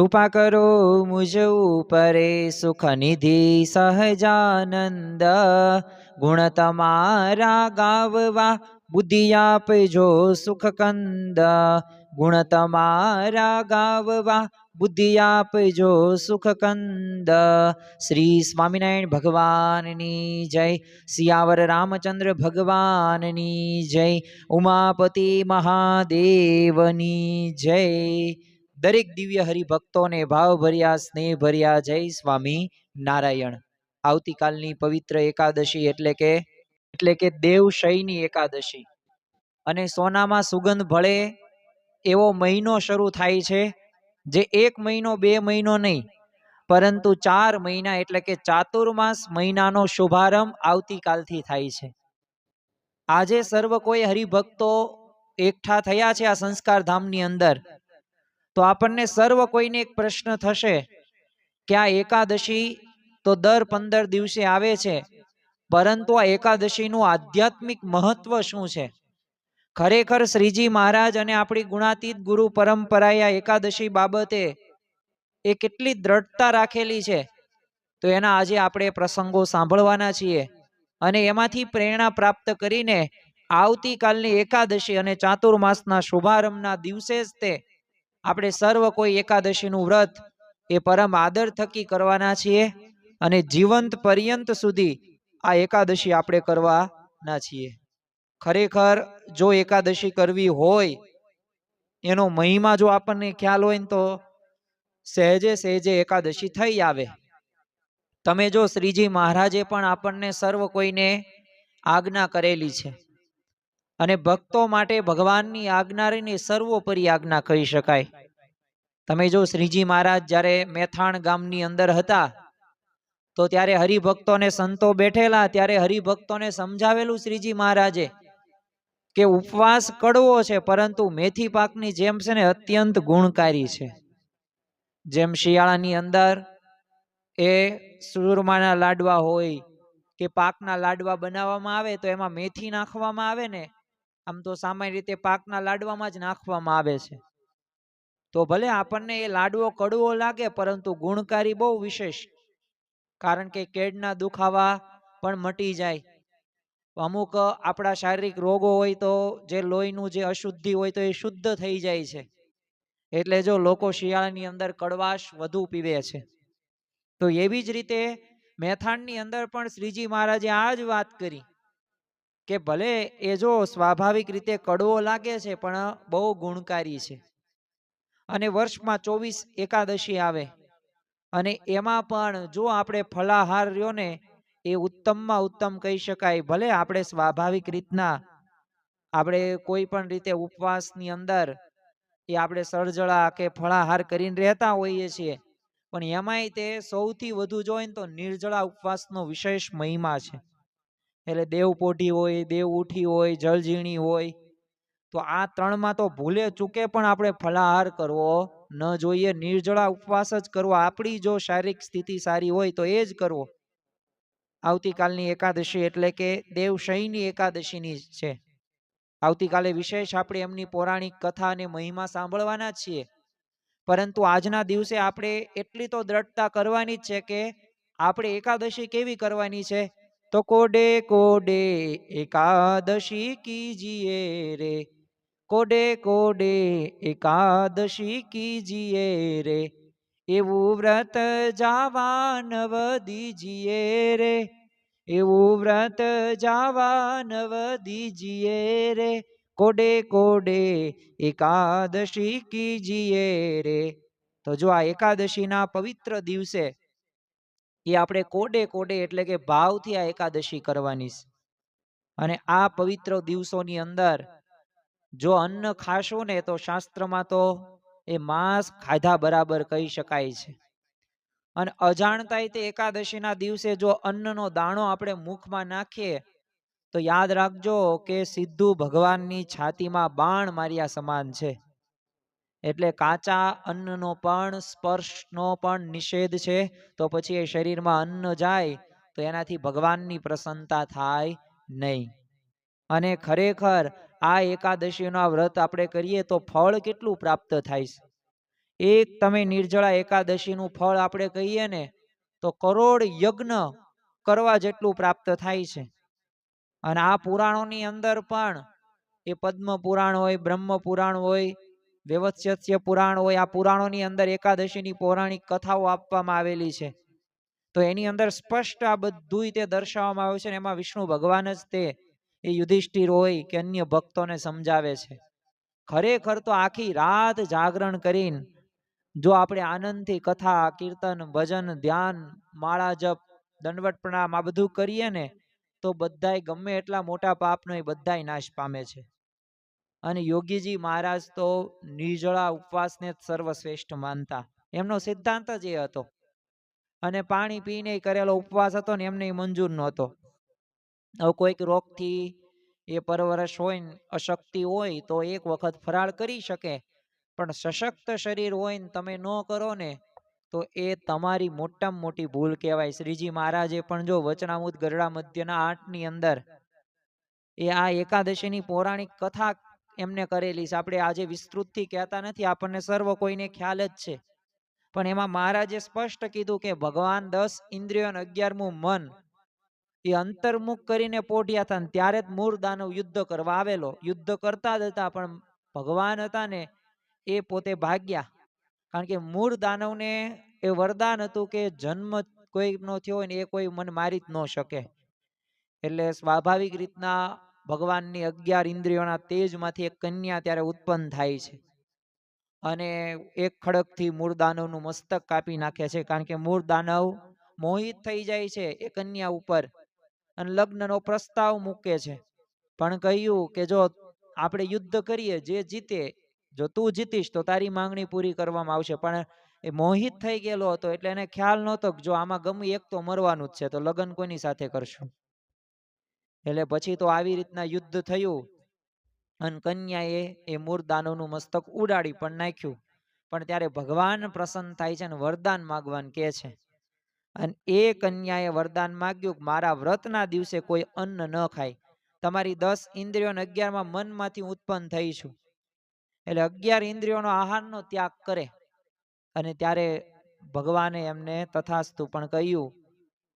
કૃપા કરો મુજ ઉપરે સુખ નિધિ સહજાનંદ ગુણ તમારા ગાવવા બુદ્ધિ આપજો સુખ કંદ ગુણ તમારા ગાવવા બુદ્ધિ આપજો સુખ કંદ શ્રી સ્વામિનારાયણ ભગવાનની જય સિયાવર રામચંદ્ર ભગવાનની જય ઉમાપતિ મહાદેવની જય દરેક દિવ્ય હરિભક્તોને ભાવભર્યા સ્નેહભર્યા જય સ્વામી નારાયણ। આવતીકાલની પવિત્ર એકાદશી એટલે કે દેવશયની એકાદશી અને સોનામાં સુગંધ ભળે એવો મહિનો શરૂ થાય છે, જે 1 મહિનો 2 મહિનો નહીં પરંતુ 4 મહિના એટલે કે ચાતુર્માસ મહિનાનો શુભારંભ આવતીકાલથી થાય છે। આજે સર્વ કોઈ હરિભક્તો એકઠા થયા છે આ સંસ્કાર ધામની અંદર, તો આપણને સર્વ કોઈને એક પ્રશ્ન થશે કે આ એકાદશી તો દર 15 દિવસે આવે છે, પરંતુ આ એકાદશીનું આધ્યાત્મિક મહત્વ શું છે? ખરેખર શ્રીજી મહારાજ અને આપણી ગુણાતીત ગુરુ પરંપરાએ આ એકાદશી બાબતે એ કેટલી દ્રઢતા રાખેલી છે, તો એના આજે આપણે પ્રસંગો સાંભળવાના છીએ અને એમાંથી પ્રેરણા પ્રાપ્ત કરીને આવતીકાલની એકાદશી અને ચાતુર્માસના શુભારંભના દિવસે જ તે આપણે સર્વ કોઈ એકાદશીનું વ્રત એ પરમ આદર થકી કરવાના છીએ અને જીવંત પર્યંત સુધી આ એકાદશી આપણે કરવાના છીએ। ખરેખર જો એકાદશી કરવી હોય, એનો મહિમા જો આપણને ખ્યાલ હોય ને તો સહેજે સહેજે એકાદશી થઈ આવે। તમે જો શ્રીજી મહારાજે પણ આપણને સર્વ કોઈને આજ્ઞા કરેલી છે અને ભક્તો માટે ભગવાનની આજ્ઞાની સર્વોપરી આજ્ઞા કહી શકાય। તમે જો શ્રીજી મહારાજ જ્યારે મેથાણ ગામની અંદર હતા તો ત્યારે હરિભક્તોને સંતો બેઠેલા, ત્યારે હરિભક્તોને સમજાવેલું શ્રીજી મહારાજે કે ઉપવાસ કડવો છે પરંતુ મેથી પાકની જેમ છે ને અત્યંત ગુણકારી છે। જેમ શિયાળાની અંદર એ સુરમાના લાડવા હોય કે પાકના લાડવા બનાવવામાં આવે તો એમાં મેથી નાખવામાં આવે ને, આમ તો સામાન્ય રીતે પાકના લાડવામાં જ નાખવામાં આવે છે, તો ભલે આપણને એ લાડવો કડવો લાગે પરંતુ ગુણકારી બહુ વિશેષ, કારણ કે કેડના દુખાવા પણ મટી જાય। અમુક આપણા શારીરિક રોગો હોય તો જે લોહીનું જે અશુદ્ધિ હોય તો એ શુદ્ધ થઈ જાય છે, એટલે જો લોકો શિયાળાની અંદર કડવાશ વધુ પીવે છે। તો એવી જ રીતે મેથાણની અંદર પણ શ્રીજી મહારાજે આ જ વાત કરી કે ભલે એ જો સ્વાભાવિક રીતે કડવો લાગે છે પણ બહુ ગુણકારી છે। અને વર્ષમાં 24 એકાદશી આવે અને એમાં પણ જો આપણે ફલાહાર રહ્યો ને એ ઉત્તમમાં ઉત્તમ કહી શકાય। ભલે આપણે સ્વાભાવિક રીતના આપણે કોઈ પણ રીતે ઉપવાસની અંદર એ આપણે સળજળા કે ફળાહાર કરીને રહેતા હોઈએ છીએ, પણ એમાંય તે સૌથી વધુ જોઈએ તો નિર્જળા ઉપવાસનો વિશેષ મહિમા છે। એટલે દેવપોઢી હોય, દેવ ઉઠી હોય, જળઝીણી હોય, તો આ 3માં તો ભૂલે ચૂકે પણ આપણે ફલાહાર કરવો ન જોઈએ, નિર્જળા ઉપવાસ જ કરવો। આપણી જો શારીરિક સ્થિતિ સારી હોય તો એ જ કરવો। આવતીકાલની એકાદશી એટલે કે દેવશયની એકાદશીની છે। આવતીકાલે વિશેષ આપણે એમની પૌરાણિક કથા અને મહિમા સાંભળવાના છીએ, પરંતુ આજના દિવસે આપણે એટલી તો દ્રઢતા કરવાની જ છે કે આપણે એકાદશી કેવી કરવાની છે, તો કોડે કોડે એકાદશી કીજીએ રે, કોડે કોડે એકાદશી કીજીએ રે, એવું વ્રત જાવા નવ દીજીએ રે, એવું વ્રત જાવા નવ દીજીએ રે, કોડે કોડે એકાદશી કીજીએ રે। તો જો આ એકાદશીના પવિત્ર દિવસે એ આપણે કોડે કોડે એટલે કે ભાવથી આ એકાદશી કરવાની છે। અને આ પવિત્ર દિવસોની અંદર જો અન્ન ખાશો ને તો શાસ્ત્રમાં તો એ માંસ ખાધા બરાબર કહી શકાય છે। અને અજાણતાય તે એકાદશીના દિવસે જો અન્નનો દાણો આપણે મુખમાં નાખીએ તો યાદ રાખજો કે સીધું ભગવાનની છાતીમાં બાણ માર્યા સમાન છે। એટલે કાચા અન્નનો પણ સ્પર્શનો પણ નિષેધ છે, તો પછી એ શરીરમાં અન્ન જાય તો એનાથી ભગવાનની પ્રસન્નતા થાય નહીં। અને ખરેખર આ એકાદશીના વ્રત આપણે કરીએ તો ફળ કેટલું પ્રાપ્ત થાય છે, એક તમે નિર્જળા એકાદશીનું ફળ આપણે કહીએ ને તો કરોડ યજ્ઞ કરવા જેટલું પ્રાપ્ત થાય છે. અને આ પુરાણોની અંદર પણ એ પદ્મ પુરાણ હોય, બ્રહ્મ પુરાણ હોય, વ્યવસ્થ્ય પુરાણ હોય, આ પુરાણોની અંદર એકાદશીની પૌરાણિક કથાઓ આપવામાં આવેલી છે. તો એની અંદર સ્પષ્ટ આ બધું તે દર્શાવવામાં આવ્યું છે ને એમાં વિષ્ણુ ભગવાન જ તે એ યુધિષ્ઠિર હોય કે અન્ય ભક્તોને સમજાવે છે. ખરેખર તો આખી રાત જાગરણ કરીને જો આપણે આનંદથી કથા, કીર્તન, ભજન, ધ્યાન, માળા જપ, દંડવત પ્રણામ આ બધું કરીએ ને તો બધાય ગમે એટલા મોટા પાપનો એ બધાય નાશ પામે છે. અને યોગીજી મહારાજ તો નિર્જળા ઉપવાસને જ સર્વશ્રેષ્ઠ માનતા. એમનો સિદ્ધાંત જ એ હતો. અને પાણી પીને કરેલો ઉપવાસ હતો ને એમને મંજૂર નહોતો. હવે કોઈક રોગથી એ પરવરસ હોય ને અશક્તિ હોય તો એક વખત ફરાળ કરી શકે, પણ સશક્ત શરીર હોય ને તમે ન કરો ને તો એ તમારી મોટામાં મોટી ભૂલ કહેવાય. શ્રીજી મહારાજે પણ જો વચનામૃત ગરડા મધ્યના 8ની અંદર એ આ એકાદશીની પૌરાણિક કથા એમને કરેલી છે. આપણે આજે વિસ્તૃતથી કહેતા નથી, આપણને સર્વ કોઈને ખ્યાલ જ છે. પણ એમાં મહારાજે સ્પષ્ટ કીધું કે ભગવાન 10 ઇન્દ્રિયો અને 11મું મન એ અંતર્મુખ કરીને પોઢ્યા હતા ને ત્યારે જ મૂળ દાનવ યુદ્ધ કરવા આવેલો. યુદ્ધ કરતા જ હતા પણ ભગવાન હતા ને એ પોતે ભાગ્યા. કારણ કે મૂળ દાનવને એ વરદાન હતું કે જન્મ કોઈનો થયો હોય ને એ કોઈ મને મારી જ ન શકે. એટલે સ્વાભાવિક રીતના ભગવાનની 11 ઇન્દ્રિયોના તેજમાંથી એક કન્યા ત્યારે ઉત્પન્ન થાય છે. અને એક ખડકથી મૂળ દાનવનું મસ્તક કાપી નાખે છે. કારણ કે મૂળ દાનવ મોહિત થઈ જાય છે એ કન્યા ઉપર અને લગ્નનો પ્રસ્તાવ મૂકે છે. પણ કહ્યું કે જો આપણે યુદ્ધ કરીએ, જે જીતે, જો તું જીતીશ તો તારી માંગણી પૂરી કરવામાં આવશે. પણ એ મોહિત થઈ ગયેલો હતો એટલે એને ખ્યાલ નહોતો કે જો આમાં ગમે એક તો મરવાનું જ છે તો લગ્ન કોની સાથે કરશું. એટલે પછી તો આવી રીતના યુદ્ધ થયું અને કન્યાએ એ મૂળ દાનવનું મસ્તક ઉડાડી પણ નાખ્યું. પણ ત્યારે ભગવાન પ્રસન્ન થાય છે અને વરદાન માગવાનું કહે છે. અને એ કન્યાએ વરદાન માગ્યું મારા વ્રતના દિવસે કોઈ અન્ન ન ખાય. તમારી 10 ઇન્દ્રિયો અને 11માં મનમાંથી ઉત્પન્ન થઈ છું. એટલે 11 ઇન્દ્રિયોનો આહારનો ત્યાગ કરે. અને ત્યારે ભગવાને એમને તથાસ્તુ પણ કહ્યું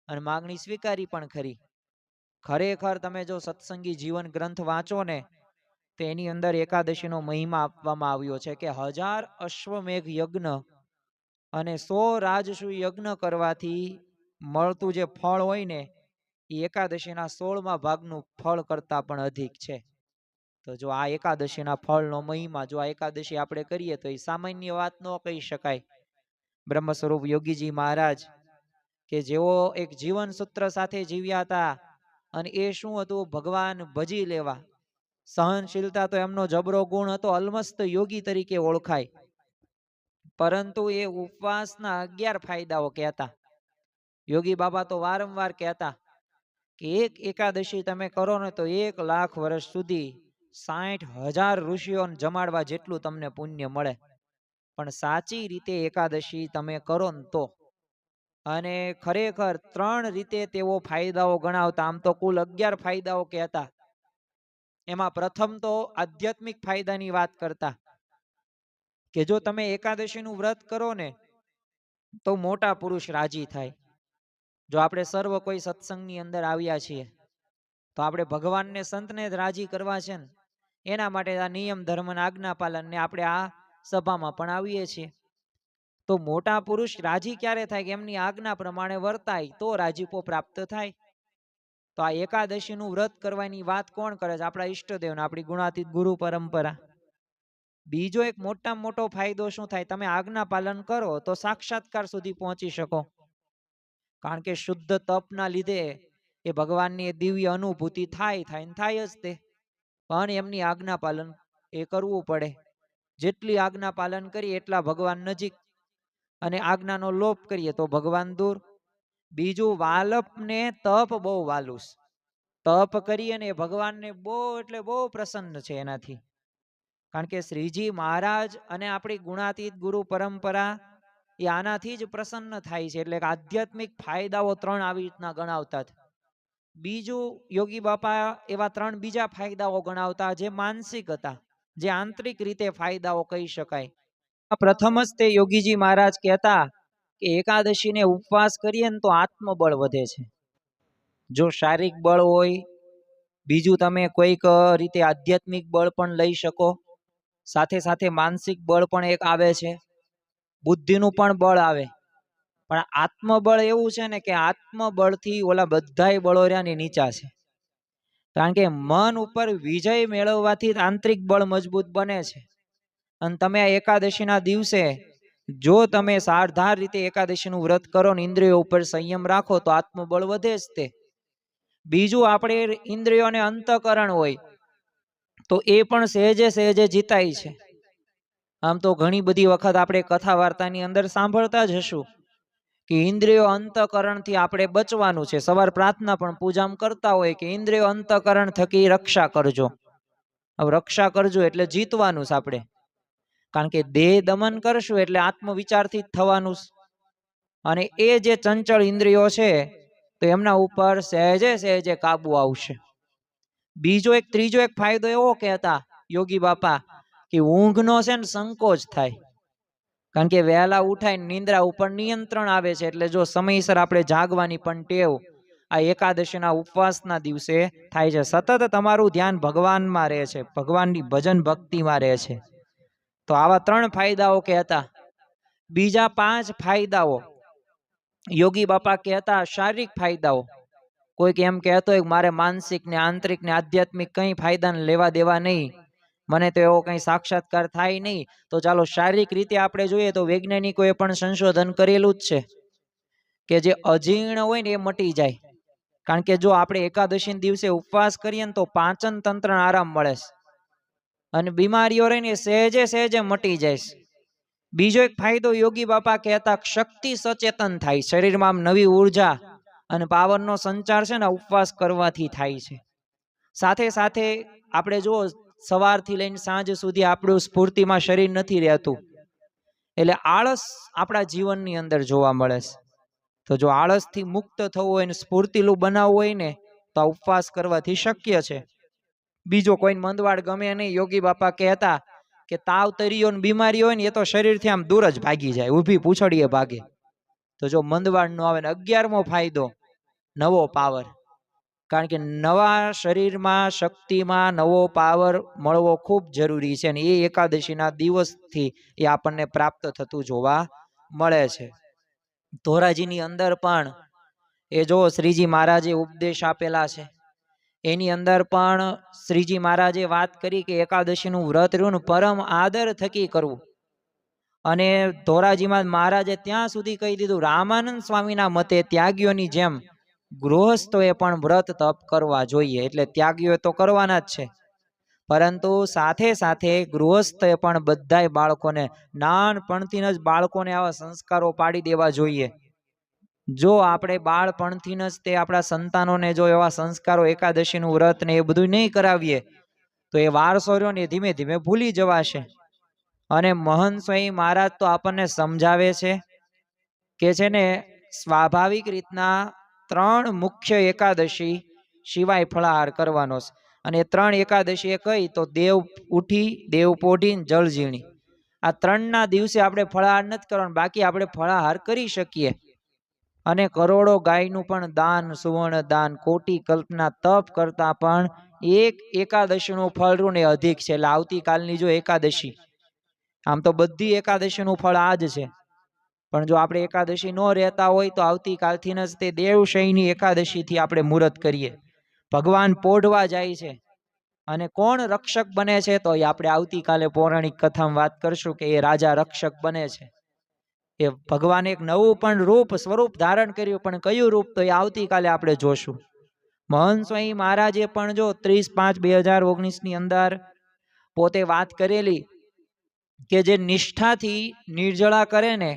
અને માગણી સ્વીકારી પણ ખરી. ખરેખર તમે જો સત્સંગી જીવન ગ્રંથ વાંચો ને તો એની અંદર એકાદશીનો મહિમા આપવામાં આવ્યો છે કે 1000 અશ્વમેઘ યજ્ઞ અને 100 રાજસૂય યજ્ઞ કરવાથી મળતું જે ફળ હોય ને એ એકાદશીના 16મા ભાગનું ફળ કરતા પણ અધિક છે. તો જો આ એકાદશીના ફળનો મહિમા, જો આ એકાદશી આપણે કરીએ તો એ સામાન્ય વાત ન કહી શકાય. બ્રહ્મ સ્વરૂપ યોગીજી મહારાજ કે જેઓ એક જીવન સૂત્ર સાથે જીવ્યા હતા અને એ શું હતું, ભગવાન ભજી લેવા. સહનશીલતા તો એમનો જબરો ગુણ હતો, અલમસ્ત યોગી તરીકે ઓળખાય. પરંતુ એ ઉપવાસના 11 ફાયદાઓ કહેતા. યોગી બાબા તો વારંવાર કહેતા કે એક એકાદશી તમે કરો ને તો 1 લાખ વર્ષ સુધી 60,000 ઋષિઓને જમાડવા જેટલું તમને પુણ્ય મળે. પણ સાચી રીતે એકાદશી તમે કરો ને તો. અને ખરેખર 3 રીતે તેઓ ફાયદાઓ ગણાવતા. આમ તો કુલ 11 ફાયદાઓ કહેતા. એમાં પ્રથમ તો આધ્યાત્મિક ફાયદાની વાત કરતા કે જો તમે એકાદશીનું વ્રત કરો ને તો મોટા પુરુષ રાજી થાય. જો આપણે સર્વ કોઈ સત્સંગની અંદર આવ્યા છીએ તો આપણે ભગવાનને, સંતને જ રાજી કરવા છે ને એના માટે આ નિયમ ધર્મના આજ્ઞા પાલનને આપણે આ સભામાં પણ આવીએ છીએ. તો મોટા પુરુષ રાજી ક્યારે થાય કે એમની આજ્ઞા પ્રમાણે વર્તાય તો રાજીપો પ્રાપ્ત થાય. તો આ એકાદશીનું વ્રત કરવાની વાત કોણ કરે છે? આપણા ઈષ્ટદેવને, આપણી ગુણાતીત ગુરુ પરંપરા. બીજો એક મોટામાં મોટો ફાયદો શું થાય? તમે આજ્ઞા પાલન કરો તો સાક્ષાત્કાર સુધી પહોંચી શકો. કારણ કે શુદ્ધ તપના લીધે એ ભગવાનની દિવ્ય અનુભૂતિ થાય જ તે. પણ એમની આજ્ઞા પાલન એ કરવું પડે. જેટલી આજ્ઞા પાલન કરીએ એટલા ભગવાન નજીક, અને આજ્ઞાનો લોપ કરીએ તો ભગવાન દૂર. બીજું, વાલપને તપ બહુ વાલુસ. તપ કરીએ ને ભગવાનને બહુ એટલે બહુ પ્રસન્ન છે એનાથી. કારણ કે શ્રીજી મહારાજ અને આપણી ગુણાતીત ગુરુ પરંપરા એ આનાથી જ પ્રસન્ન થાય છે. એટલે આધ્યાત્મિક ફાયદાઓ 3 આવી રીતના ગણાવતા. બીજું, યોગી બાપા એવા 3 બીજા ફાયદાઓ ગણાવતા જે માનસિક હતા, જે આંતરિક રીતે ફાયદાઓ કહી શકાય. પ્રથમ જ તે યોગીજી મહારાજ કહેતા કે એકાદશીને ઉપવાસ કરીએ ને તો આત્મબળ વધે છે. જો શારીરિક બળ હોય, બીજું તમે કોઈક રીતે આધ્યાત્મિક બળ પણ લઈ શકો, સાથે સાથે માનસિક બળ પણ એક આવે છે, બુદ્ધિનું પણ બળ આવે. પણ આત્મબળ એવું છે ને કે આત્મબળથી ઓલા બધાય બળો રહ્યાની નીચા છે. કારણ કે મન ઉપર વિજય મેળવવાથી આંતરિક બળ મજબૂત બને છે. અને તમે આ એકાદશીના દિવસે જો તમે સારધાર રીતે એકાદશીનું વ્રત કરો ને ઇન્દ્રિયો ઉપર સંયમ રાખો તો આત્મબળ વધે જ તે. બીજું આપણે ઇન્દ્રિયોને અંતઃકરણ હોય તો એ પણ સહેજે સહેજે જીતાય છે. આમ તો ઘણી બધી વખત આપણે કથા વાર્તાની અંદર સાંભળતા જ હશું કે ઇન્દ્રિયો અંતઃકરણથી આપણે બચવાનું છે. સવાર પ્રાર્થના પણ પૂજામાં કરતા હોય કે ઇન્દ્રિયો અંતઃકરણ થકી રક્ષા કરજો. હવે રક્ષા કરજો એટલે જીતવાનું છે આપણે, કારણ કે દેહ દમન કરશું એટલે આત્મવિચારથી જ થવાનું. અને એ જે ચંચળ ઇન્દ્રિયો છે તો એમના ઉપર સહેજે સહેજે કાબુ આવશે. બીજો એક ત્રીજો એક ફાયદો એવો કહેતા યોગી બાપા કે ઊંઘનો છે ને સંકોચ થાય. કારણ કે વહેલા ઉઠાય નિંદ્રા ઉપર નિયંત્રણ આવે છે. એટલે જો સમયસર આપણે જાગવાની પણ ટેવ આ એકાદશીના ઉપવાસના દિવસે થાય છે. સતત તમારું ધ્યાન ભગવાનમાં રહે છે, ભગવાનની ભજન ભક્તિમાં રહે છે. તો આવા 3 ફાયદાઓ કહેતા. બીજા 5 ફાયદાઓ યોગી બાપા કહેતા શારીરિક ફાયદાઓ. કોઈક એમ કહેતો હોય મારે માનસિક ને આંતરિક ને આધ્યાત્મિક કંઈ ફાયદાને લેવા દેવા નહીં, મને તો એવો કંઈ સાક્ષાત્કાર થાય નહીં. તો ચાલો શારીરિક રીતે આપણે જોઈએ તો વૈજ્ઞાનિકોએ પણ સંશોધન કરેલું જ છે કે જે અજીર્ણ હોય ને એ મટી જાય. કારણ કે જો આપણે એકાદશી દિવસે ઉપવાસ કરીએ ને તો પાચન તંત્ર આરામ મળે છે અને બીમારીઓ રહીને સહેજે સહેજે મટી જાય. બીજો એક ફાયદો યોગી બાપા કહેતા શક્તિ સચેતન થાય. શરીરમાં આમ નવી ઉર્જા અને પાવરનો સંચાર છે ને ઉપવાસ કરવાથી થાય છે. સાથે સાથે આપણે જો સવારથી લઈને સાંજ સુધી આપણું સ્ફૂર્તિમાં શરીર નથી રહેતું, એટલે આળસ આપણા જીવનની અંદર જોવા મળે છે. તો જો આળસથી મુક્ત થવું હોય ને સ્ફૂર્તિલું બનાવવું હોય ને તો આ ઉપવાસ કરવાથી શક્ય છે. બીજો કોઈને મંદવાડ ગમે નહીં. યોગી બાપા કહેતા કે તાવ તરીઓ ને બીમારી હોય ને એ તો શરીરથી આમ દૂર જ ભાગી જાય, ઊભી પૂંછડીએ ભાગે. તો જો મંદવાડ નો આવે ને 11મો ફાયદો નવો પાવર. કારણ કે નવા શરીરમાં શક્તિમાં નવો પાવર મળવો ખૂબ જરૂરી છે અને એ એકાદશીના દિવસથી એ આપણને પ્રાપ્ત થતું જોવા મળે છે. ધોરાજીની અંદર પણ એ જો શ્રીજી મહારાજે ઉપદેશ આપેલા છે, એની અંદર પણ શ્રીજી મહારાજે વાત કરી કે એકાદશીનું વ્રત રહ્યું ને પરમ આદર થકી કરવું. અને ધોરાજીમાં મહારાજે ત્યાં સુધી કહી દીધું રામાનંદ સ્વામીના મતે ત્યાગીઓની જેમ ગૃહસ્થોએ પણ વ્રત તપ કરવા જોઈએ. એટલે ત્યાગીઓ તો કરવાના જ છે, પરંતુ સાથે સાથે ગૃહસ્થોએ પણ બધાય બાળકોને નાનપણથી જ બાળકોને આવા સંસ્કારો પાડી દેવા જોઈએ. જો આપણે બાળપણથી જ તે આપણા સંતાનોને જો એવા સંસ્કારો એકાદશીનું વ્રત ને એ બધું નહીં કરાવીએ તો એ વારસો રહ્યો ને ધીમે ધીમે ભૂલી જવાશે. અને મહંત સ્વામી મહારાજ તો આપણને સમજાવે છે કે છે ને સ્વાભાવિક રીતના 3 મુખ્ય એકાદશી સિવાય ફળાહાર કરવાનો છે. અને 3 એકાદશી એ કઈ તો દેવ ઉઠી, દેવ પોઢી, જળ ઝીણી. આ 3ના દિવસે આપણે ફળાહાર નથી કરવાનો, બાકી આપણે ફળાહાર કરી શકીએ. અને કરોડો ગાયનું પણ દાન, સુવર્ણ દાન, કોટી કલ્પના તપ કરતા પણ એક એકાદશીનું ફળ રૂ ને અધિક છે. એટલે આવતીકાલની જો એકાદશી, આમ તો બધી એકાદશીનું ફળ આ જ છે, પણ જો આપણે એકાદશી ન રહેતા હોય તો આવતીકાલથી જ તે દેવશયની એકાદશીથી આપણે મુહૂર્ત કરીએ. ભગવાન પોઢવા જાય છે અને કોણ રક્ષક બને છે તો એ આપણે આવતીકાલે પૌરાણિક કથામાં વાત કરશું કે એ રાજા રક્ષક બને છે. એ ભગવાન એક નવું પણ રૂપ સ્વરૂપ ધારણ કર્યું, પણ કયું રૂપ તો એ આવતીકાલે આપણે જોશું. મહંત સ્વામી મહારાજે પણ જો 30/5/2019 અંદર પોતે વાત કરેલી કે જે નિષ્ઠાથી નિર્જળા કરે ને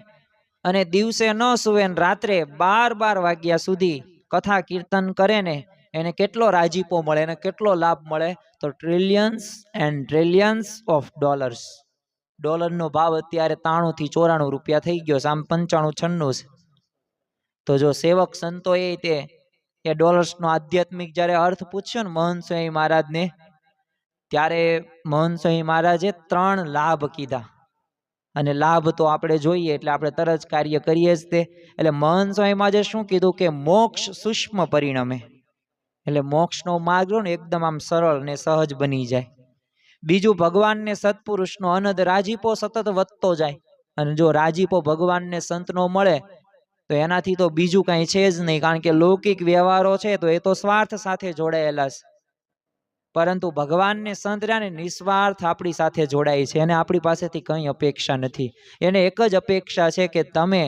અને દિવસે ન સુવે ને રાત્રે 12 વાગ્યા સુધી કથા કીર્તન કરે ને એને કેટલો રાજીપો મળે, એને કેટલો લાભ મળે તો trillions and trillions of dollars. ડોલરનો ભાવ અત્યારે 93 થી 94 રૂપિયા થઈ ગયો છે, આમ 95-96 છે. તો જો સેવક સંતો એ ડોલર્સનો આધ્યાત્મિક જ્યારે અર્થ પૂછ્યો ને મહંત સ્વામી મહારાજને, ત્યારે મહંત સ્વામી મહારાજે 3 લાભ કીધા. અને લાભ તો આપણે જોઈએ એટલે આપણે તરત જ કાર્ય કરીએ જ તે. એટલે મહંત સ્વામીમાં જે શું કીધું કે મોક્ષ સૂક્ષ્મ પરિણમે, એટલે મોક્ષનો માર્ગ ને એકદમ આમ સરળ ને સહજ બની જાય. બીજું, ભગવાનને સત્પુરુષનો અનદ રાજીપો સતત વધતો જાય. અને જો રાજીપો ભગવાનને સંતનો મળે તો એનાથી તો બીજું કાંઈ છે જ નહીં, કારણ કે લૌકિક વ્યવહારો છે તો એ તો સ્વાર્થ સાથે જોડાયેલા છે. પરંતુ ભગવાનને સંત રહ્યા ને નિસ્વાર્થ આપણી સાથે જોડાય છે, અને આપણી પાસેથી કંઈ અપેક્ષા નથી. એને એક જ અપેક્ષા છે કે તમે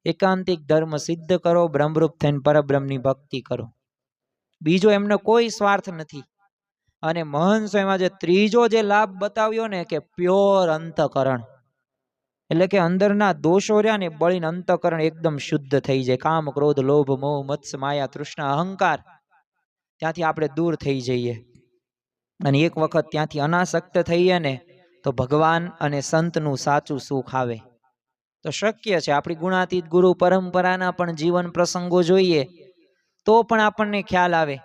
એકાંતિક ધર્મ સિદ્ધ કરો, બ્રહ્મરૂપ થઈને પરબ્રહ્મની ભક્તિ કરો. બીજો એમનો કોઈ સ્વાર્થ નથી. અને મહંત સ્વામીમાં જે ત્રીજો જે લાભ બતાવ્યો ને કે પ્યોર અંતકરણ, એટલે કે અંદરના દોષો રહ્યા ને બળીને અંતકરણ એકદમ શુદ્ધ થઈ જાય. કામ, ક્રોધ, લોભ, મોહ, મત્સ્ય, માયા, તૃષ્ણા, અહંકાર, ત્યાંથી આપણે દૂર થઈ જઈએ. અને એક વખત ત્યાંથી અનાસક્ત થઈએ ને તો ભગવાન અને સંતનું સાચું સુખ આવે. તો શક્ય છે. આપણી ગુણાતીત ગુરુ પરંપરાના પણ જીવન પ્રસંગો જોઈએ તો પણ આપણને ખ્યાલ આવે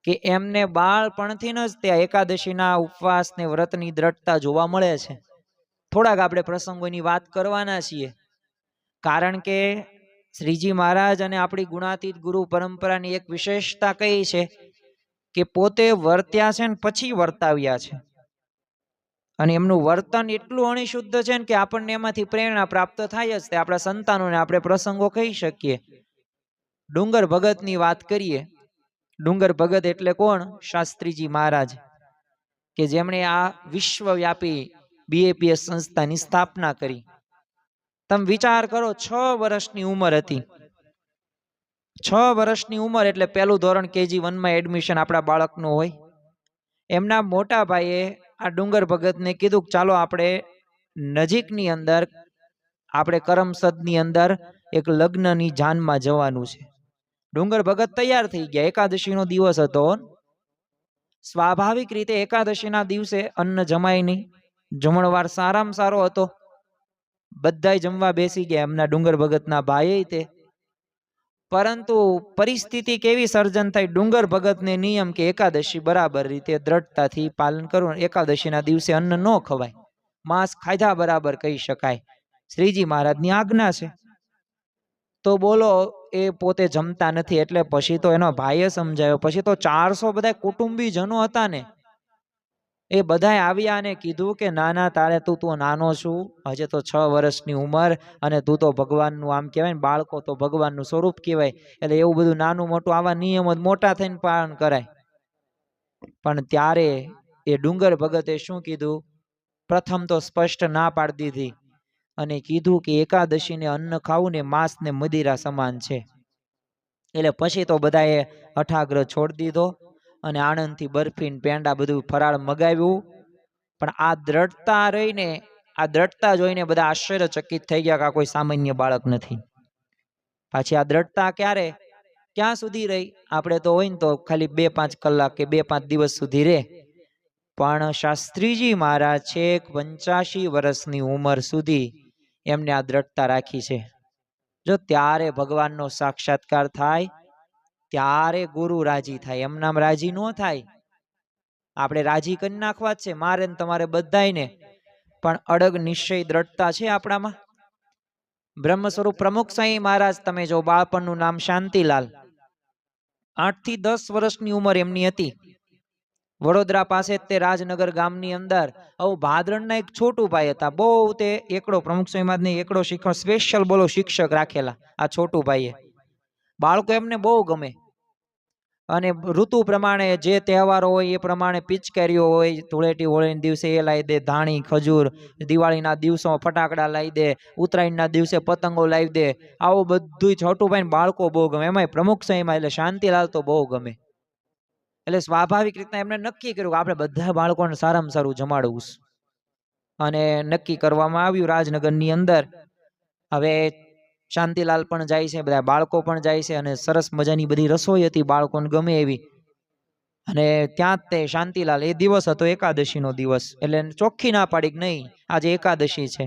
કે એમને બાળપણથી જ ત્યાં એકાદશીના ઉપવાસ ને વ્રતની દ્રઢતા જોવા મળે છે. થોડાક આપણે પ્રસંગોની વાત કરવાના છીએ, કારણ કે શ્રીજી મહારાજ અને આપણી ગુણાતીત ગુરુ પરંપરાની એક વિશેષતા કઈ છે કે પોતે વર્ત્યા છે ને પછી વર્તાવ્યા છે. અને એમનું વર્તન એટલું અણિશુદ્ધ છે ને કે આપણને એમાંથી પ્રેરણા પ્રાપ્ત થાય જ. તે આપણા સંતાનોને આપણે પ્રસંગો કહી શકીએ. ડુંગર ભગતની વાત કરીએ. ડુંગર ભગત એટલે કોણ? શાસ્ત્રીજી મહારાજ, કે જેમણે આ વિશ્વવ્યાપી બીએપીએસ સંસ્થાની સ્થાપના કરી. તમે વિચાર કરો, 6 વર્ષની ઉંમર હતી. 6 વર્ષની ઉંમર એટલે પહેલું ધોરણ KG1માં એડમિશન આપણા બાળકનું હોય. એમના મોટા ભાઈએ આ ડુંગર ભગતને કીધું ચાલો આપણે નજીકની અંદર, આપણે કરમસદની અંદર એક લગ્નની જાનમાં જવાનું છે. ડુંગર ભગત તૈયાર થઈ ગયા. એકાદશીનો દિવસ હતો. સ્વાભાવિક રીતે એકાદશીના દિવસે અન્ન જમાય નહીં. જમણવાર સારામાં સારો હતો. બધાય જમવા બેસી ગયા, એમના ડુંગર ભગતના ભાઈ તે. પરંતુ પરિસ્થિતિ કેવી સર્જન થઈ? ડુંગર ભગતને નિયમ કે એકાદશી બરાબર રીતે દ્રઢતાથી પાલન કરવું. એકાદશીના દિવસે અન્ન ન ખવાય, માંસ ખાધા બરાબર કહી શકાય. શ્રીજી મહારાજની આજ્ઞા છે. તો બોલો, એ પોતે જમતા નથી. એટલે પછી તો એનો ભાઈએ સમજાયો. પછી તો 400 બધા કુટુંબીજનો હતા ને, એ બધાએ આવ્યા અને કીધું કે ના ના, તારે તું નાનો છું, હજે તો 6 વર્ષની ઉંમર, અને તું તો ભગવાનનું, આમ કહેવાય ને, બાળકો તો ભગવાનનું સ્વરૂપ કહેવાય. એટલે એવું બધું નાનું મોટું આવા નિયમો મોટા થઈને પાલન કરાય. પણ ત્યારે એ ડુંગર ભગતે શું કીધું? પ્રથમ તો સ્પષ્ટ ના પાડી દીધી અને કીધું કે એકાદશીને અન્ન ખાવું ને માંસ ને મદિરા સમાન છે. એટલે પછી તો બધાએ અઠાગ્રહ છોડી દીધો અને આણંદથી બરફી ને પેંડા બધું ફરાળ મગાવ્યું. પણ આ દ્રઢતા રહીને, આ દ્રઢતા જોઈને બધા આશ્ચર્યચકિત થઈ ગયા કે આ કોઈ સામાન્ય બાળક નથી. પાછી આ દ્રઢતા ક્યાં સુધી રહી? આપણે તો હોય ને તો ખાલી 2-5 કલાક કે 2-5 દિવસ સુધી રહે. પણ શાસ્ત્રીજી મહારાજ છેક 85 વર્ષની ઉંમર સુધી એમને આ દ્રઢતા રાખી છે. જો ત્યારે ભગવાનનો સાક્ષાત્કાર થાય, ત્યારે ગુરુ રાજી થાય. એમનામ રાજી ન થાય. આપણે રાજી કરી નાખવા જ છે, મારે ને તમારે બધાયને. પણ અડગ નિશ્ચય દ્રઢતા છે આપણામાં. બ્રહ્મ સ્વરૂપ પ્રમુખ સાંઈ મહારાજ, તમે જો, બાળપણનું નામ શાંતિલાલ. 8 થી 10 વર્ષની ઉંમર એમની હતી. વડોદરા પાસે તે રાજનગર ગામની અંદર ભાદરણના એક છોટું ભાઈ હતા. બહુ તે એકડો, પ્રમુખ સ્વામી મહારાજને એકડો શીખવા સ્પેશિયલ બોલો શિક્ષક રાખેલા. આ છોટું ભાઈએ બાળકો એમને બહુ ગમે. અને ઋતુ પ્રમાણે જે તહેવારો હોય એ પ્રમાણે પિચકારીઓ હોય. ધૂળેટી હોળીના દિવસે એ લાવી દે, ધાણી, ખજૂર. દિવાળીના દિવસોમાં ફટાકડા લાવી દે, ઉત્તરાયણના દિવસે પતંગો લાવી દે. આવું બધું છોટુભાઈ બાળકો બહુ ગમે. એમાંય પ્રમુખ સ્વામીમાં એટલે શાંતિલાલ તો બહુ ગમે. એટલે સ્વાભાવિક રીતના એમને નક્કી કર્યું કે આપણે બધા બાળકોને સારામાં સારું જમાડવું. અને નક્કી કરવામાં આવ્યું રાજનગરની અંદર. હવે શાંતિલાલ પણ જાય છે, બધા બાળકો પણ જાય છે, અને સરસ મજાની બધી રસોઈ હતી, બાળકોને ગમે એવી. અને ત્યાં જ તે શાંતિલાલ, એ દિવસ હતો એકાદશીનો દિવસ, એટલે ચોખ્ખી ના પાડી કે નહીં, આજે એકાદશી છે.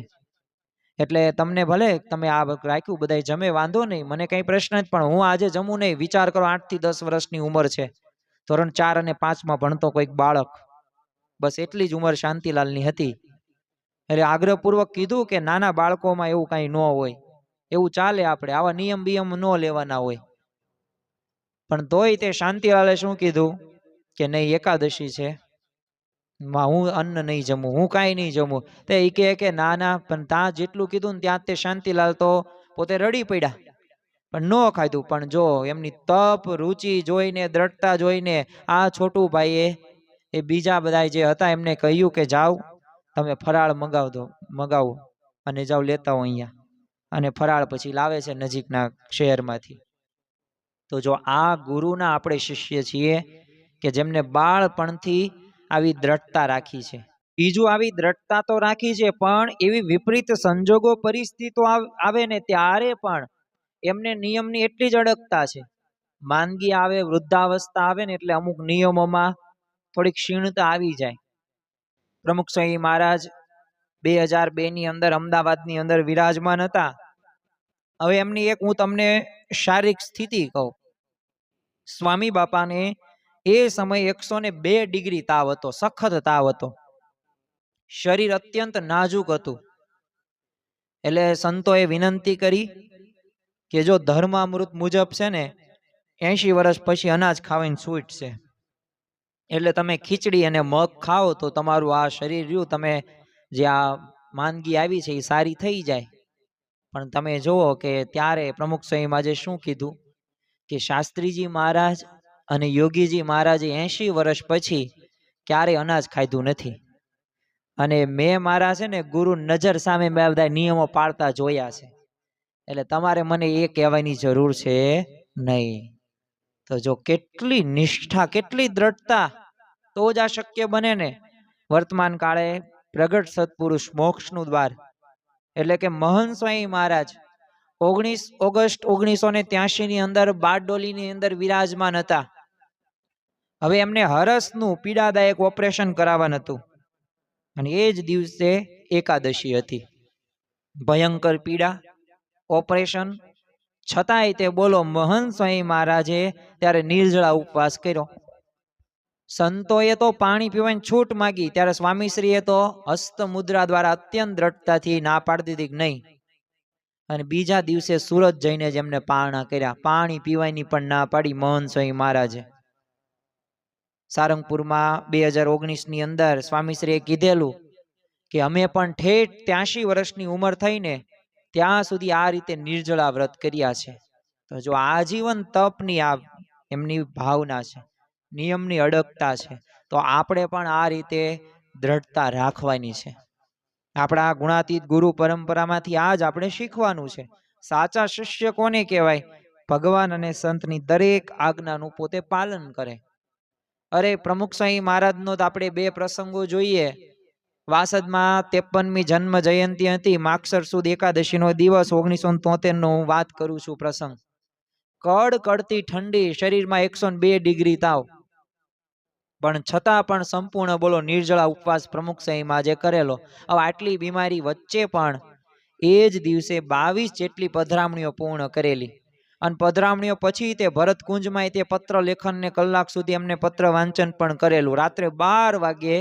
એટલે તમને ભલે તમે આ રાખ્યું, બધા જમે, વાંધો નહીં, મને કઈ પ્રશ્ન જ, પણ હું આજે જમું નહીં. વિચાર કરો, 8 થી 10 વર્ષની ઉંમર છે. ધોરણ 4 અને 5માં ભણતો કોઈક બાળક. બસ એટલી જ ઉંમર શાંતિલાલની હતી. એટલે આગ્રહપૂર્વક કીધું કે નાના બાળકોમાં એવું કાંઈ ન હોય, એવું ચાલે, આપણે આવા નિયમ બિયમ ન લેવાના હોય. પણ તોય તે શાંતિલાલે શું કીધું કે નહીં, એકાદશી છે, હું અન્ન નહીં જમું, હું કાંઈ નહીં જમું. તે એ કહે કે ના ના, પણ ત્યાં જેટલું કીધું ને ત્યાં તે શાંતિલાલ તો પોતે રડી પડ્યા, પણ ન ખાધું. પણ જો એમની તપ રુચિ જોઈને, દ્રઢતા જોઈને આ છોટું ભાઈએ એ બીજા બધા જે હતા એમને કહ્યું કે જાઓ તમે ફરાળ મગાવો અને જાઓ લેતા હો અહીંયા. અને ફરાળ પછી લાવે છે નજીકના શહેરમાંથી. તો જો આ ગુરુના આપણે શિષ્ય છીએ કે જેમને બાળપણથી આવી દ્રઢતા રાખી છે. બીજું, આવી દ્રઢતા તો રાખી છે, પણ એવી વિપરીત સંજોગો પરિસ્થિતિઓ આવે ને ત્યારે પણ એમને નિયમની એટલી જ અડગતા છે. માંદગી આવે, વૃદ્ધાવસ્થા આવે ને એટલે અમુક નિયમોમાં થોડીક ક્ષીણતા આવી જાય. પ્રમુખ સ્વામી મહારાજ 2002 ની અંદર અમદાવાદની અંદર વિરાજમાન હતા. હવે એમની એક હું તમને શારીરિક સ્થિતિ કહું. સ્વામી બાપાને એ સમય 102 ડિગ્રી તાવ હતો, સખત તાવ હતો, શરીર અત્યંત નાજુક હતું. એટલે સંતોએ વિનંતી કરી કે જો ધર્મામૃત મુજબ છે ને 80 વર્ષ પછી અનાજ ખાવાની છૂટ છે, એટલે તમે ખીચડી અને મગ ખાઓ તો તમારું આ શરીર રહ્યું, તમે જે આ માંદગી આવી છે એ સારી થઈ જાય. પણ તમે જુઓ કે ત્યારે પ્રમુખ સ્વામીમાં જે શું કીધું કે શાસ્ત્રીજી મહારાજ અને યોગીજી મહારાજે 80 વર્ષ પછી ક્યારેય અનાજ ખાધું નથી. અને મેં મારા છે ને ગુરુ નજર સામે મેં બધા નિયમો પાળતા જોયા છે, એટલે તમારે મને એ કહેવાની જરૂર છે નહીં. તો જો કેટલી નિષ્ઠા, કેટલી દ્રઢતા, તો જ આ શક્ય બને ને. વર્તમાન કાળે પ્રગટ સત્પુરુષ, મોક્ષનું દ્વાર એટલે કે મહંત સ્વામી મહારાજ 19 ઓગસ્ટ 1983 ની અંદર બારડોલીની અંદર વિરાજમાન હતા. હવે એમને હરસનું પીડાદાયક ઓપરેશન કરાવવાનું હતું અને એ જ દિવસે એકાદશી હતી. ભયંકર પીડા, ઓપરેશન, છતાંય તે બોલો મહંત સ્વામી મહારાજે ત્યારે નિર્જળા ઉપવાસ કર્યો. સંતોએ તો પાણી પીવાની છૂટ માગી, ત્યારે સ્વામીશ્રીએ તો હસ્ત મુદ્રા દ્વારા અત્યંત દ્રઢતાથી ના પાડી દીધી કે નહીં. અને બીજા દિવસે સુરત જઈને જ એમને પારણા કર્યા, પાણી પીવાની પણ ના પાડી મહંત સ્વામી મહારાજે. સારંગપુરમાં 2019 ની અંદર સ્વામીશ્રીએ કીધેલું કે અમે પણ ઠેઠ 83 વર્ષની ઉંમર થઈને ત્યાં સુધી આ રીતે નિર્જળા વ્રત કર્યા છે. તો જો આજીવન તપની આ એમની ભાવના છે, નિયમની અડગતા છે, તો આપણે પણ આ રીતે દ્રઢતા રાખવાની છે. આપણા ગુણાતીત ગુરુ પરંપરામાંથી આ જ આપણે શીખવાનું છે. સાચા શિષ્ય કોને કહેવાય? ભગવાન અને સંતની દરેક આજ્ઞાનું પોતે પાલન કરે. અરે પ્રમુખ સ્વામી મહારાજનો તો આપણે 2 પ્રસંગો જોઈએ. વાસદમાં 53મી જન્મ જયંતિ હતી, માગસર સુદ એકાદશીનો દિવસ 1973 નો હું વાત કરું છું પ્રસંગ. કડકડતી ઠંડી, શરીરમાં 102 ડિગ્રી તાવ, પણ છતાં પણ સંપૂર્ણ બોલો નિર્જળા ઉપવાસ પ્રમુખ સ્વામીમાં જે કરેલો. હવે આટલી બીમારી વચ્ચે પણ એ જ દિવસે 22 જેટલી પધરામણીઓ પૂર્ણ કરેલી. અને પધરામણીઓ પછી તે ભરતકુંજમાં તે પત્ર લેખનને કલાક સુધી એમને પત્ર વાંચન પણ કરેલું. રાત્રે 12 વાગ્યે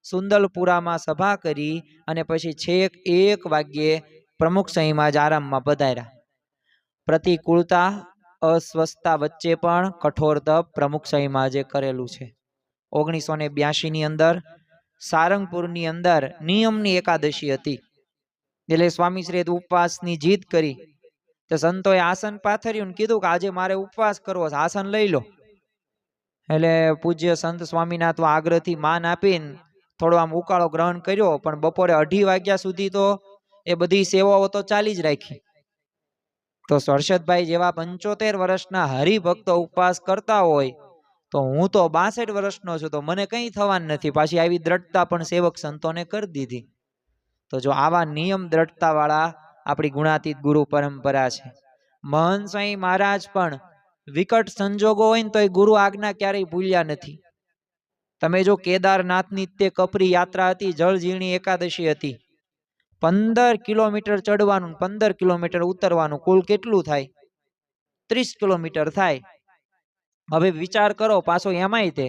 સુંદલપુરામાં સભા કરી અને પછી છેક 1 વાગ્યે પ્રમુખ સ્વામીમાં જ આરામમાં પધાર્યા. પ્રતિકૂળતા, અસ્વસ્થતા વચ્ચે પણ કઠોર તપ પ્રમુખ સ્વામીમાં જે કરેલું છે. 1982 ની અંદર સારંગપુરની અંદર નિયમની એકાદશી હતી, એટલે સ્વામીશ્રીએ ઉપવાસની જીદ કરી. તો સંતોએ આસન પાથર્યું, કીધું કે આજે મારે ઉપવાસ કરવો છે, આસન લઈ લો. એટલે પૂજ્ય સંત સ્વામીનાથ આગ્રહથી માન આપીને થોડો આમ ઉકાળો ગ્રહણ કર્યો. પણ બપોરે 2:30 વાગ્યા સુધી તો એ બધી સેવાઓ તો ચાલી જ રાખી. તો હર્ષદભાઈ જેવા 75 વર્ષના હરિભક્તો ઉપવાસ કરતા હોય, તો હું તો 62 વર્ષનો છું, તો મને કંઈ થવાનું નથી. પાછી આવી દ્રઢતા પણ સેવક સંતોને કરી દીધી. તો જો આવા નિયમ દ્રઢતા વાળા આપણી ગુણાતીત ગુરુ પરંપરા છે. મહંત સ્વામી મહારાજ પણ વિકટ સંજોગો હોય ને તો એ ગુરુ આજ્ઞા ક્યારેય ભૂલ્યા નથી. તમે જો કેદારનાથની તે કપરી યાત્રા હતી, જળઝીણી એકાદશી હતી, 15 કિલોમીટર ચડવાનું, 15 કિલોમીટર ઉતરવાનું, કુલ કેટલું થાય? 30 કિલોમીટર થાય. હવે વિચાર કરો, પાછો એમાંય તે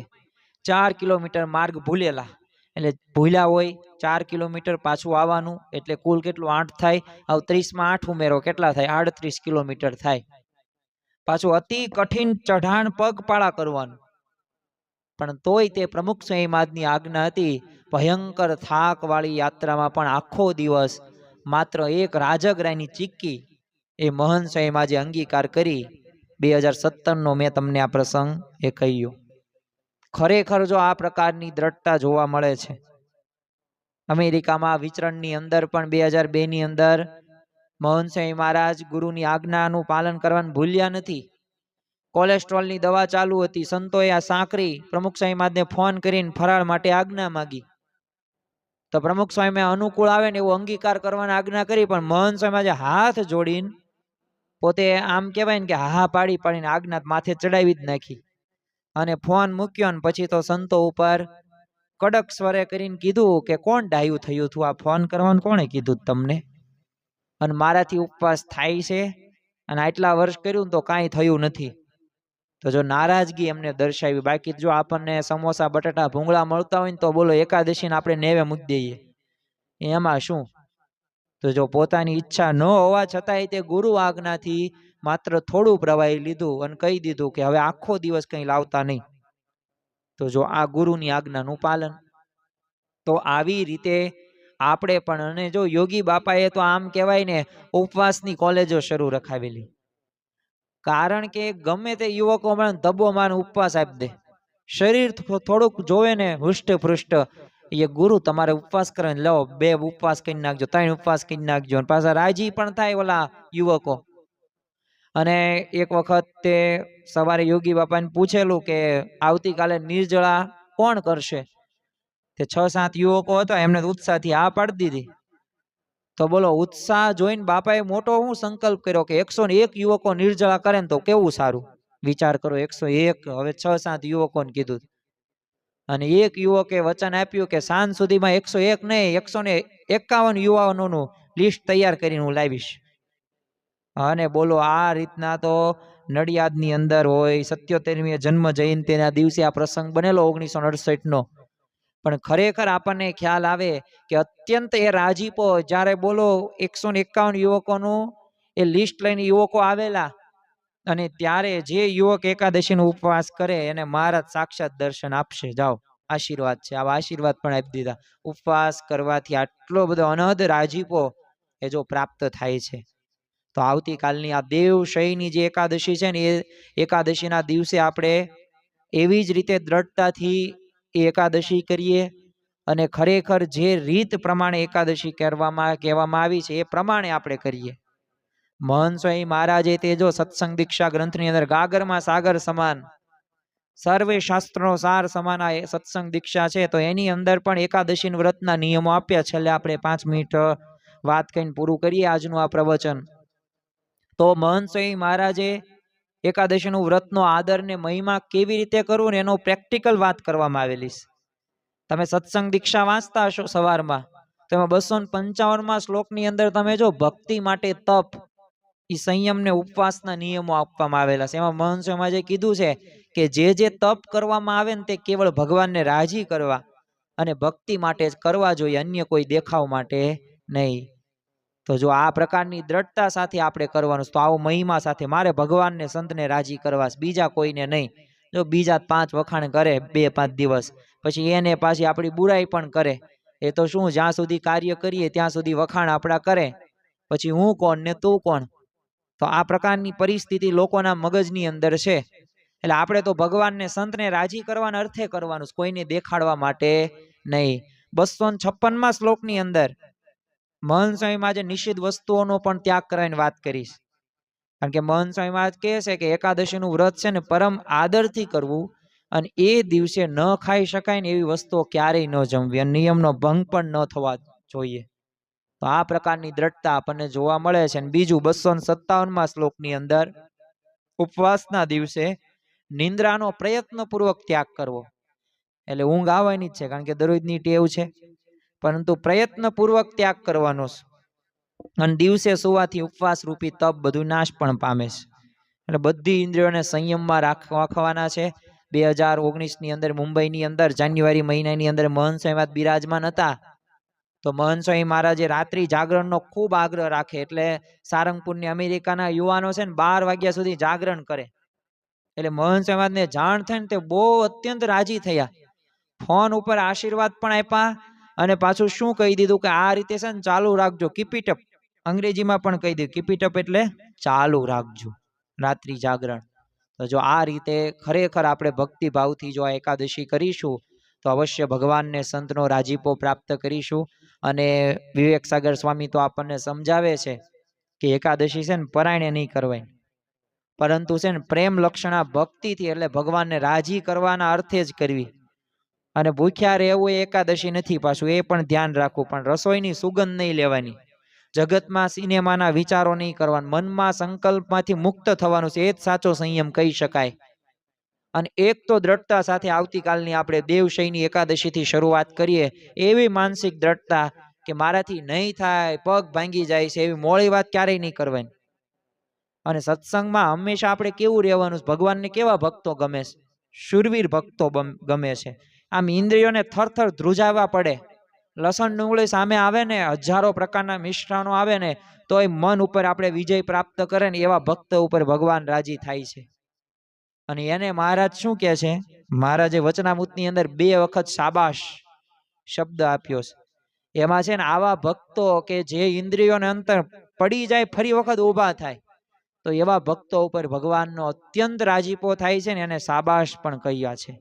4 કિલોમીટર માર્ગ ભૂલેલા. એટલે ભૂલ્યા હોય, 4 કિલોમીટર પાછું આવવાનું, એટલે કુલ કેટલું 8 થાય. હવે 30 માં 8 ઉમેરો કેટલા થાય? 38 કિલોમીટર થાય. પાછું અતિ કઠિન ચઢાણ પગપાળા કરવાનું, પણ તોય તે પ્રમુખ સ્વામી મહારાજની આજ્ઞા હતી. ભયંકર થાક વાળી યાત્રામાં પણ આખો દિવસ માત્ર એક રાજગરાયની ચીક્કી એ મહંત સ્વામી મહારાજે અંગીકાર કરી. 2017નો મેં તમને આ પ્રસંગ એ કહ્યો. ખરેખર જો આ પ્રકારની દ્રઢતા જોવા મળે છે. અમેરિકામાં વિચરણની અંદર પણ 2002ની અંદર મહંત સ્વામી મહારાજ ગુરુની આજ્ઞાનું પાલન કરવાનું ભૂલ્યા નથી. કોલેસ્ટ્રોલની દવા ચાલુ હતી. સંતોએ આ સાંકરી પ્રમુખ સ્વામી મહારાજને ફોન કરીને ફરાળ માટે આજ્ઞા માંગી, તો પ્રમુખ સ્વામી અનુકૂળ આવે ને એવો અંગીકાર કરવાની આજ્ઞા કરી. પણ મહંત સ્વામી મહારાજે હાથ જોડીને પોતે આમ કહેવાય ને કે હા પાડીને આજ્ઞા માથે ચડાવી જ નાખી અને ફોન મૂક્યો. ને પછી તો સંતો ઉપર કડક સ્વરે કરીને કીધું કે કોણ ડાયું થયું હતું? આ ફોન કરવાનું કોણે કીધું તમને? અને મારાથી ઉપવાસ થાય છે અને આટલા વર્ષ કર્યું તો કાંઈ થયું નથી. તો જો નારાજગી એમને દર્શાવી. બાકી જો આપણને સમોસા બટાટા ભૂંગળા મળતા હોય ને તો બોલો એકાદશીને આપણે નેવે મૂકી દઈએ, એમાં શું? તો જો પોતાની ઈચ્છા ન હોવા છતાંય તે ગુરુ આજ્ઞાથી માત્ર થોડું પ્રવાહી લીધું અને કહી દીધું કે હવે આખો દિવસ કંઈ લાવતા નહીં. તો જો આ ગુરુની આજ્ઞાનું પાલન. તો આવી રીતે આપણે પણ, અને જો યોગી બાપાએ તો આમ કહેવાય ને ઉપવાસની કોલેજો શરૂ રખાવેલી. કારણ કે ગમે તે યુવકો મને ધબ્બો માર ઉપવાસ આપી દે, શરીર થોડુંક જોવે ને હૃષ્ટપૃષ્ટ, એ ગુરુ તમારે ઉપવાસ કરે લો 2 ઉપવાસ કરી નાખજો, 3 ઉપવાસ કરી નાખજો. અને પાછા રાજી પણ થાય ઓલા યુવકો. અને એક વખત તે સવારે યોગી બાપાને પૂછેલું કે આવતીકાલે નિર્જળા કોણ કરશે? તે 6-7 યુવકો હતા, એમને ઉત્સાહથી આ પાડી દીધી. તો બોલો ઉત્સાહ જોઈને બાપાએ મોટો હું સંકલ્પ કર્યો કે 101 યુવકો નિર્જળા કરે ને તો કેવું સારું. વિચાર કરો, 101, હવે 6-7 યુવકોને કીધું. અને એક યુવકે વચન આપ્યું કે સાંજ સુધીમાં 101 નહીં 151 યુવાનોનું લિસ્ટ તૈયાર કરીને હું લાવીશ. અને બોલો આ રીતના તો નડિયાદની અંદર હોય 77મી જન્મ જયંતિના દિવસે આ પ્રસંગ બનેલો 1968નો. પણ ખરેખર આપણને ખ્યાલ આવે કે અત્યંત એ રાજીપો જ્યારે બોલો 151 યુવકોનું એ લિસ્ટ લઈને યુવકો આવેલા, અને ત્યારે જે યુવક એકાદશીનો ઉપવાસ કરે એને મહારાજ સાક્ષાત દર્શન આપશે. જાઓ, આશીર્વાદ છે. આવા આશીર્વાદ પણ આપી દીધા. ઉપવાસ કરવાથી આટલો બધો અનહદ રાજીપો એ જો પ્રાપ્ત થાય છે. તો આવતીકાલની આ દેવશયની જે એકાદશી છે ને એ એકાદશીના દિવસે આપણે એવી જ રીતે દ્રઢતાથી એ એકાદશી કરીએ, અને ખરેખર જે રીત પ્રમાણે એકાદશી કહેવામાં આવી છે એ પ્રમાણે આપણે કરીએ. મહંત સ્વામી મહારાજે તે જો સત્સંગ દીક્ષા ગ્રંથની અંદર ગાગરમાં સાગર સમાન, સર્વે શાસ્ત્રનો સાર સમાન આ સત્સંગ દીક્ષા છે. તો એની અંદર પણ એકાદશી વ્રતના નિયમો આપ્યા. છેલ્લે આપણે 5 મિનિટ વાત કરીને પૂરું કરીએ આજનું આ પ્રવચન. તો મહંત સ્વામી મહારાજે એકાદશીનું વ્રતનો આદર ને મહિમા કેવી રીતે કરવું ને એનો પ્રેક્ટિકલ વાત કરવામાં આવેલી છે. તમે સત્સંગ દીક્ષા વાંચતા હશો સવારમાં, તેમાં 255માં શ્લોકની અંદર તમે જો ભક્તિ માટે તપ, એ સંયમ ને ઉપવાસના નિયમો આપવામાં આવેલા છે. એમાં મહંત સ્વામી મહારાજે કીધું છે કે જે તપ કરવામાં આવે ને તે કેવળ ભગવાનને રાજી કરવા અને ભક્તિ માટે જ કરવા જોઈએ, અન્ય કોઈ દેખાવ માટે નહીં. તો જો આ પ્રકારની દ્રઢતા સાથે આપણે કરવાનું, તો આવો મહિમા સાથે મારે ભગવાનને સંતને રાજી કરવા, બીજા કોઈને નહીં. જો બીજા 5 વખાણ કરે 2-5 દિવસ, પછી એને પાછી આપણી બુરાઈ પણ કરે. એ તો શું, જ્યાં સુધી કાર્ય કરીએ ત્યાં સુધી વખાણ આપણા કરે, પછી હું કોણ ને તું કોણ. તો આ પ્રકારની પરિસ્થિતિ લોકોના મગજની અંદર છે. એટલે આપણે તો ભગવાનને સંતને રાજી કરવાના અર્થે કરવાનું, કોઈને દેખાડવા માટે નહીં. 256માં શ્લોકની અંદર મહંત સ્વામી મહારાજે નિષિદ્ધ વસ્તુઓનો પણ ત્યાગ કરવાની વાત કરીશ. કારણ કે મહંત સ્વામી મહારાજ કહે છે કે એકાદશીનું વ્રત છે ને પરમ આદરથી કરવું, અને એ દિવસે ન ખાઈ શકાય ને એવી વસ્તુઓ ક્યારેય ન જમવી, અને નિયમનો ભંગ પણ ન થવા જોઈએ. તો આ પ્રકારની દ્રઢતા આપણને જોવા મળે છે. અને બીજું 257માં શ્લોકની અંદર ઉપવાસના દિવસે નિંદ્રાનો પ્રયત્નપૂર્વક ત્યાગ કરવો. એટલે ઊંઘ આવવાની જ છે, કારણ કે દરરોજની ટેવ છે, પરંતુ પ્રયત્નપૂર્વક ત્યાગ કરવાનો છે. અને દિવસે સુવાથી ઉપવાસ રૂપી તપ બધું નાશ પણ પામે છે. એટલે બધી ઇન્દ્રિયોને સંયમમાં રાખવાના છે. 2019ની અંદર મુંબઈની અંદર જાન્યુઆરી મહિનાની અંદર મહંત સ્વામી બિરાજમાન હતા. તો મહંત સ્વામી મહારાજે રાત્રિ જાગરણનો ખૂબ આગ્રહ રાખે, એટલે સારંગપુરની અમેરિકાના યુવાનો છે ને 12 વાગ્યા સુધી જાગરણ કરે. એટલે મહંત સ્વામી મહારાજને જાણ થઈ ને તે બહુ અત્યંત રાજી થયા, ફોન ઉપર આશીર્વાદ પણ આપ્યા, અને પાછું શું કહી દીધું કે આ રીતે છે ને ચાલુ રાખજો, કીપીટઅપ, અંગ્રેજીમાં પણ કહી દીધું, કીપીટઅપ એટલે ચાલુ રાખજો રાત્રિ જાગરણ. તો જો આ રીતે ખરેખર આપણે ભક્તિભાવથી જો આ એકાદશી કરીશું તો અવશ્ય ભગવાનને સંતનો રાજીપો પ્રાપ્ત કરીશું. અને વિવેક સાગર સ્વામી તો આપણને સમજાવે છે કે એકાદશી છે ને પરાયણે નહીં કરવાય, પરંતુ છે ને પ્રેમ લક્ષણા ભક્તિથી, એટલે ભગવાનને રાજી કરવાના અર્થે જ કરવી. અને ભૂખ્યા રહેવું એ એકાદશી નથી, પાછું એ પણ ધ્યાન રાખવું. પણ રસોઈની સુગંધ નહીં લેવાની, જગતમાં સિનેમાના વિચારો નહીં કરવાના, મનમાં સંકલ્પમાંથી મુક્ત થવાનું છે, એ જ સાચો સંયમ કહી શકાય. અને એક તો દ્રઢતા સાથે આવતીકાલની આપણે દેવશયની એકાદશીથી શરૂઆત કરીએ, એવી માનસિક દ્રઢતા કે મારાથી નહીં થાય, પગ ભાંગી જાય છે, એવી મોડી વાત ક્યારેય નહીં કરવાની. અને સત્સંગમાં હંમેશા આપણે કેવું રહેવાનું, ભગવાનને કેવા ભક્તો ગમે છે? શૂરવીર ભક્તો ગમે છે. આમ ઇન્દ્રિયોને થરથર ધ્રુજાવવા પડે, લસણ ડુંગળી સામે આવે ને, હજારો પ્રકારના મિશ્રણો આવે ને, તો એ મન ઉપર આપણે વિજય પ્રાપ્ત કરે ને, એવા ભક્ત ઉપર ભગવાન રાજી થાય છે. અને એને મહારાજ શું કહે છે? મહારાજે વચનામૃતની અંદર 2 વખત શાબાશ શબ્દ આપ્યો છે. એમાં છે ને આવા ભક્તો કે જે ઇન્દ્રિયોને અંતર પડી જાય, ફરી વખત ઊભા થાય, તો એવા ભક્તો ઉપર ભગવાનનો અત્યંત રાજીપો થાય છે ને, એને શાબાશ પણ કહ્યા છે.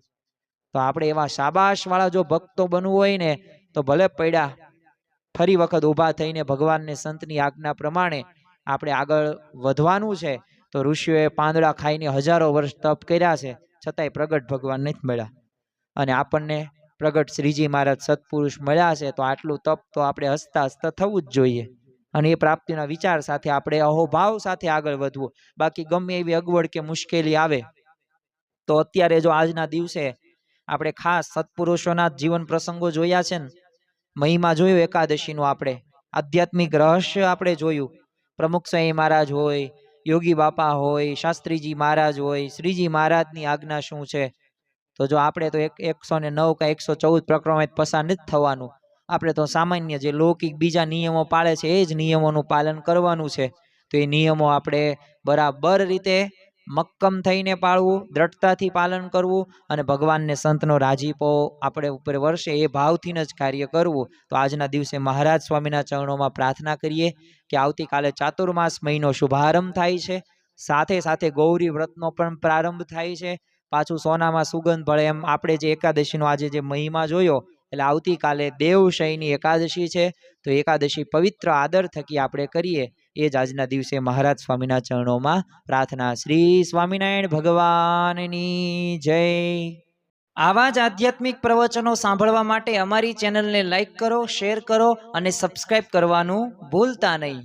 તો આપણે એવા શાબાશ વાળા જો ભક્તો બનવું હોય ને, તો ભલે પડ્યા, ફરી વખત ઊભા થઈને ભગવાનને સંતની આજ્ઞા પ્રમાણે આપણે આગળ વધવાનું છે. તો ઋષિઓએ પાંદડા ખાઈને હજારો વર્ષ તપ કર્યા છે, છતાંય પ્રગટ ભગવાન નથી મળ્યા, અને આપણને પ્રગટ શ્રીજી મહારાજ સત્પુરુષ મળ્યા છે. તો આટલું તપ તો આપણે હસતા હસતા થવું જ જોઈએ, અને એ પ્રાપ્તિના વિચાર સાથે આપણે અહોભાવ સાથે આગળ વધવું. બાકી ગમે એવી અગવડ કે મુશ્કેલી આવે તો અત્યારે જો આજના દિવસે આપણે ખાસ સત્પુરુષોના જીવન પ્રસંગો જોયા છે ને, મહિમા જોયો એકાદશીનું, આપણે આધ્યાત્મિક રહસ્ય આપણે જોયું. પ્રમુખ સ્વામી મહારાજ હોય, યોગી બાપા હોય, શાસ્ત્રીજી મહારાજ હોય, શ્રીજી મહારાજની આજ્ઞા શું છે. તો જો આપણે તો 109 કે 114 પ્રકરણમાં પસાર નથી થવાનું, આપણે તો સામાન્ય જે લૌકિક બીજા નિયમો પાળે છે એ જ નિયમોનું પાલન કરવાનું છે. તો એ નિયમો આપણે બરાબર રીતે મક્કમ થઈને પાળવું, દ્રઢતાથી પાલન કરવું, અને ભગવાનને સંતનો રાજીપો આપણે ઉપર વર્ષે એ ભાવથી જ કાર્ય કરવું. તો આજના દિવસે મહારાજ સ્વામીના ચરણોમાં પ્રાર્થના કરીએ કે આવતીકાલે ચાતુર્માસ મહિનો શુભારંભ થાય છે, સાથે સાથે ગૌરી વ્રતનો પણ પ્રારંભ થાય છે. પાછું સોનામાં સુગંધ ભળે એમ આપણે જે એકાદશીનો આજે જે મહિમા જોયો, એટલે આવતીકાલે દેવશયની એકાદશી છે. તો એકાદશી પવિત્ર આદર થકી આપણે કરીએ, એ જ આજના દિવસે મહારાજ સ્વામીના ચરણોમાં પ્રાર્થના. શ્રી સ્વામિનારાયણ ભગવાનની જય. આવા જ આધ્યાત્મિક પ્રવચનો સાંભળવા માટે અમારી ચેનલને લાઈક કરો, શેર કરો અને સબસ્ક્રાઇબ કરવાનું ભૂલતા નહીં.